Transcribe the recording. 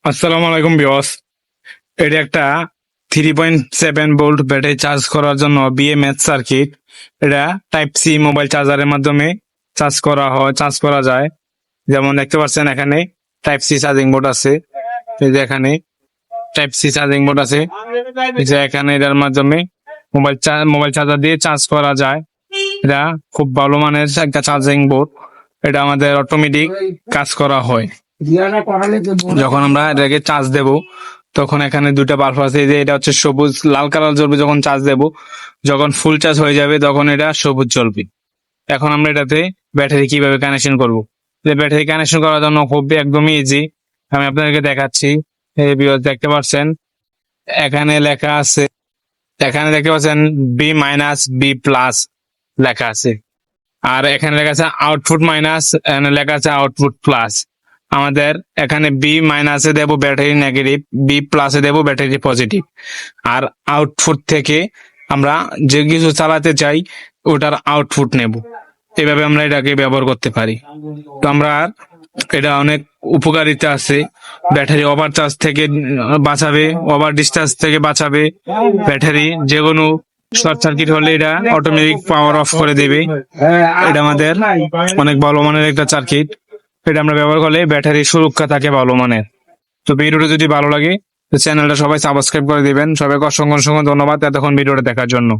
আসসালামু আলাইকুম বিয়স। এটা একটা 3.7 ভোল্ট ব্যাটারি চার্জ করার জন্য বিএমএস সার্কিট। এটা টাইপ সি মোবাইল চার্জারের মাধ্যমে চার্জ করা যায়। যেমন দেখতে পাচ্ছেন এখানে টাইপ সি চার্জিং বোর্ড আছে। এই যে এখানে টাইপ সি চার্জিং বোর্ড আছে। এই যে এখানে এটার মাধ্যমে মোবাইল চার্জার দিয়ে চার্জ করা যায়। এটা খুব ভালো মানের একটা চার্জিং বোর্ড। এটা আমাদের অটোমেটিক কাজ করা হয়। যখন আমরা এটাকে চার্জ দেব তখন এখানে দুটা বাল্ব আছে, যে এটা হচ্ছে সবুজ, লাল কালার জ্বলবে যখন চার্জ দেব। যখন ফুল চার্জ হয়ে যাবে তখন এটা সবুজ জ্বলবে। এখন আমরা এটাতে ব্যাটারি কিভাবে কানেকশন করব। ব্যাটারি কানেকশন করার জন্য খুব একদমই ইজি, আমি আপনাদেরকে দেখাচ্ছি। এই ভিউয়ার্স দেখতে পাচ্ছেন এখানে লেখা আছে, এখানে দেখতে পাচ্ছেন B-B+ লেখা আছে। আর এখানে লেখা আছে আউটপুট মাইনাস, এখানে লেখা আছে আউটপুট প্লাস। আমাদের এখানে B- দেব ব্যাটারি নেগেটিভ, B+ দেব ব্যাটারি পজিটিভ। আর আউটপুট থেকে আমরা যে কিছু চালাতে চাই ওটার আউটপুট নেব। এভাবে আমরা এটাকে ব্যবহার করতে পারি। তো আমরা এটা অনেক উপকারিতা আছে। ব্যাটারি ওভার চার্জ থেকে বাঁচাবে, ওভার ডিসচার্জ থেকে বাঁচাবে। ব্যাটারি যে কোনো শর্ট সার্কিট হলে এটা অটোমেটিক পাওয়ার অফ করে দেবে। এটা আমাদের অনেক ভালো মানের একটা সার্কিট। এটা আমরা ব্যবহার করলে ব্যাটারি সুরক্ষা থাকে ভালো মানের। তো ভিডিওটা যদি ভালো লাগে তো চ্যানেলটা সবাই সাবস্ক্রাইব করে দিবেন। সবাইকে অসংখ্য অসংখ্য ধন্যবাদ এতক্ষণ ভিডিওটা দেখার জন্য।